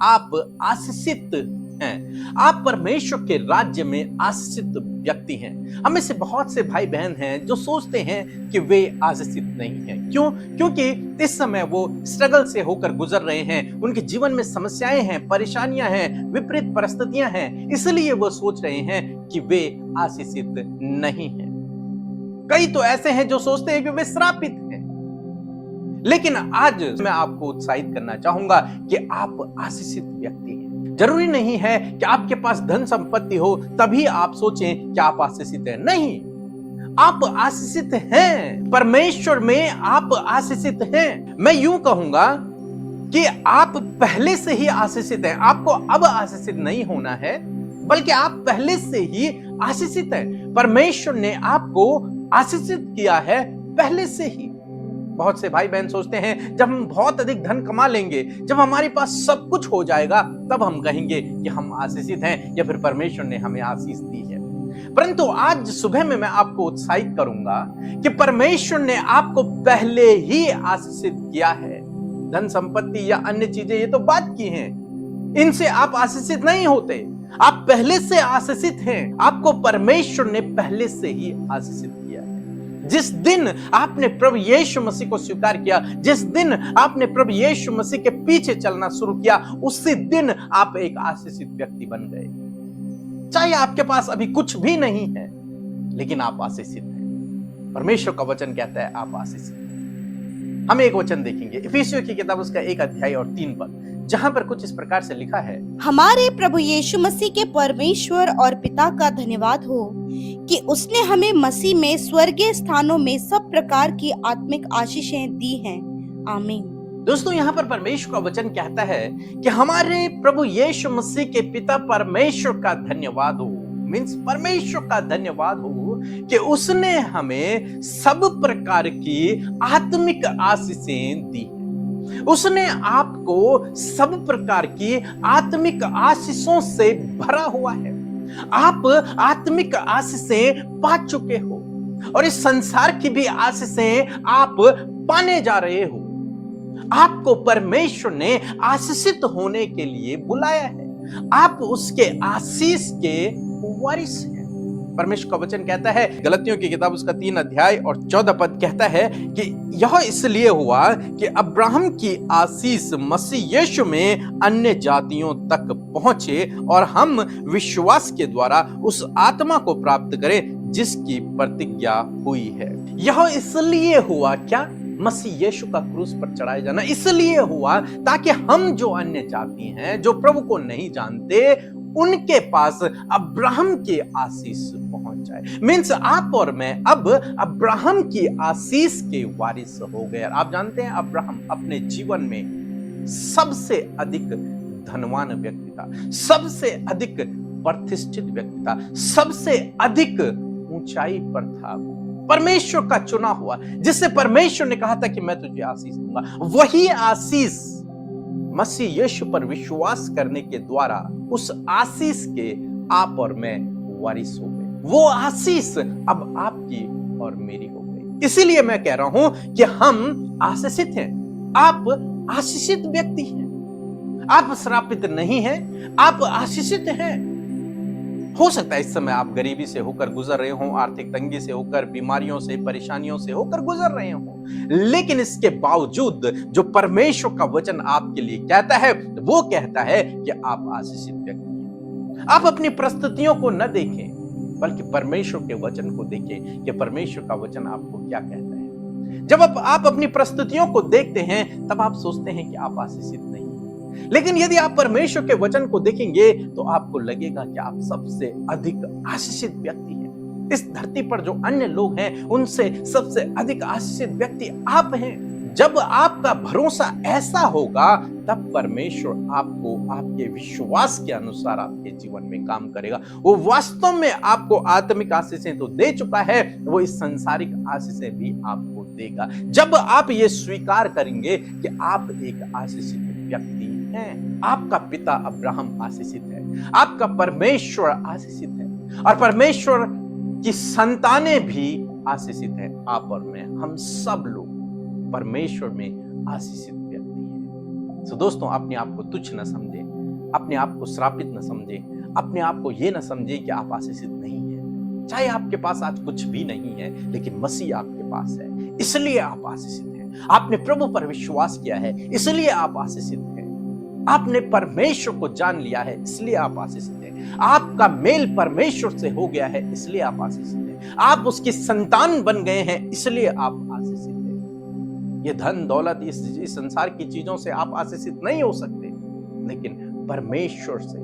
आप आशीषित हैं। आप परमेश्वर के राज्य में आशीषित व्यक्ति हैं। हमें से बहुत से भाई बहन हैं जो सोचते हैं कि वे आशीषित नहीं हैं। क्यों? क्योंकि इस समय वो स्ट्रगल से होकर गुजर रहे हैं। उनके जीवन में समस्याएं हैं, परेशानियां हैं, विपरीत परिस्थितियां हैं, इसलिए वो सोच रहे हैं कि वे आशीषित नहीं हैं। कई तो ऐसे हैं जो सोचते हैं कि वे श्रापित हैं। लेकिन आज मैं आपको उत्साहित करना चाहूंगा कि आप आशीषित व्यक्ति हैं। जरूरी नहीं है कि आपके पास धन संपत्ति हो तभी आप सोचें कि आप आशीषित हैं। नहीं, आप आशीषित हैं। परमेश्वर में आप आशीषित हैं। मैं यूं कहूंगा कि आप पहले से ही आशीषित हैं। आपको अब आशीषित नहीं होना है, बल्कि आप पहले से ही आशीषित हैं। परमेश्वर ने आपको आशीषित किया है पहले से ही। बहुत से भाई बहन सोचते हैं जब हम बहुत अधिक धन कमा लेंगे, जब हमारे पास सब कुछ हो जाएगा, तब हम कहेंगे कि हम आशीषित हैं या फिर परमेश्वर ने हमें आशीष दी है। परंतु आज सुबह में मैं आपको उत्साहित करूंगा कि परमेश्वर ने आपको पहले ही आशीषित किया है। धन संपत्ति या अन्य चीजें ये तो बात की हैं, इनसे आप आशीषित नहीं होते। आप पहले से आशीषित हैं। आपको परमेश्वर ने पहले से ही आशीषित किया है। जिस दिन आपने प्रभु यीशु मसीह को स्वीकार किया, जिस दिन आपने प्रभु यीशु मसीह के पीछे चलना शुरू किया, उसी दिन आप एक आशीषित व्यक्ति बन गए। चाहे आपके पास अभी कुछ भी नहीं है, लेकिन आप आशीषित हैं। परमेश्वर का वचन कहता है आप आशीषित हैं। हम एक वचन देखेंगे, इफिसियों की किताब उसका 1 अध्याय और 3 पद, जहां पर कुछ इस प्रकार से लिखा है, हमारे प्रभु यीशु मसीह के परमेश्वर और पिता का धन्यवाद हो कि उसने हमें मसीह में स्वर्गीय स्थानों में सब प्रकार की आत्मिक आशीषें दी हैं। आमीन। दोस्तों, यहाँ पर परमेश्वर का वचन कहता है कि हमारे प्रभु यीशु मसीह के पिता परमेश्वर का धन्यवाद हो। मीन्स परमेश्वर का धन्यवाद हो कि उसने हमें सब प्रकार की आत्मिक आशीषें दी। उसने आपको सब प्रकार की आत्मिक आशीषों से भरा हुआ है। आप आत्मिक आशीषें पा चुके हो और इस संसार की भी आशीषें आप पाने जा रहे हो। आपको परमेश्वर ने आशीषित होने के लिए बुलाया है। आप उसके आशीष के वारिस हैं। परमेश्वर का वचन कहता है, गलतियों की किताब उसका 3 अध्याय और 14 पद कहता है कि यह इसलिए हुआ कि अब्राहम की आशीष मसीह यीशु में अन्य जातियों तक पहुंचे और हम विश्वास के द्वारा उस आत्मा को प्राप्त करें जिसकी प्रतिज्ञा हुई है। यह इसलिए हुआ, क्या? मसीह यीशु का क्रूस पर चढ़ाया जाना इसलिए हुआ ताकि हम जो अन्य जाति हैं, जो प्रभु को नहीं जानते, उनके पास अब्राहम की आशीष पहुंच जाए। मीन्स आप और मैं अब अब्राहम की आशीष के वारिस हो गए। आप जानते हैं अब्राहम अपने जीवन में सबसे अधिक धनवान व्यक्ति था, सबसे अधिक प्रतिष्ठित व्यक्ति था, सबसे अधिक ऊंचाई पर था। परमेश्वर का चुना हुआ, जिससे परमेश्वर ने कहा था कि मैं तुझे आशीष दूंगा, वही आशीष मसीह यीशु पर विश्वास करने के द्वारा उस आशीष के आप और मैं वारिस हो गए। वो आशीष अब आपकी और मेरी हो गई। इसीलिए मैं कह रहा हूं कि हम आशीषित हैं। आप आशीषित व्यक्ति हैं। आप श्रापित नहीं हैं, आप आशीषित हैं। हो सकता है इस समय आप गरीबी से होकर गुजर रहे हो, आर्थिक तंगी से होकर, बीमारियों से, परेशानियों से होकर गुजर रहे हो, लेकिन इसके बावजूद जो परमेश्वर का वचन आपके लिए कहता है, वो कहता है कि आप आशीषित व्यक्ति हैं। आप अपनी परिस्थितियों को न देखें, बल्कि परमेश्वर के वचन को देखें कि परमेश्वर का वचन आपको क्या कहता है। जब आप अपनी परिस्थितियों को देखते हैं, तब आप सोचते हैं कि आप आशीषित नहीं। लेकिन यदि आप परमेश्वर के वचन को देखेंगे तो आपको लगेगा कि आप सबसे अधिक आशीषित व्यक्ति हैं। इस धरती पर जो अन्य लोग हैं, उनसे सबसे अधिक आशीषित व्यक्ति आप हैं। जब आपका भरोसा ऐसा होगा, तब परमेश्वर आपको आपके विश्वास के अनुसार आपके जीवन में काम करेगा। वो वास्तव में आपको आत्मिक आशीषें तो दे चुका है, वो इस सांसारिक आशीषें भी आपको देगा। जब आप ये स्वीकार करेंगे कि आप एक आशीषित व्यक्ति हैं। आपका पिता अब्राहम आशीषित है, आपका परमेश्वर आशीषित है और परमेश्वर की संतानें भी आशीषित हैं। आप और मैं, हम सब लोग परमेश्वर में आशीषित व्यक्ति हैं। दोस्तों, अपने आप को तुच्छ न समझें। अपने आप को श्रापित न समझे, अपने आप को ये न समझे कि आप आशीषित नहीं हैं। चाहे आपके पास आज कुछ भी नहीं है, लेकिन मसीह आपके पास है, इसलिए आप आशीषित हैं। आपने प्रभु पर विश्वास किया है, इसलिए आप आशीषित हैं। आपने परमेश्वर को जान लिया है, इसलिए आप आशीषित हैं। आपका मेल परमेश्वर से हो गया है, इसलिए आप आशीषित हैं। आप उसकी संतान बन गए हैं, इसलिए आप आशीषित हैं। ये धन दौलत, इस संसार की चीजों से आप आशीषित नहीं हो सकते, लेकिन परमेश्वर से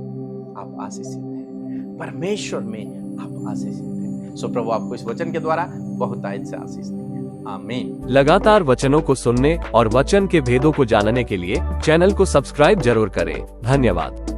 आप आशीषित हैं। परमेश्वर में आप आशीषित हैं। सो प्रभु आपको इस वचन के द्वारा बहुत आयत से आशीष दें। आमीन। लगातार वचनों को सुनने और वचन के भेदों को जानने के लिए चैनल को सब्सक्राइब जरूर करें। धन्यवाद।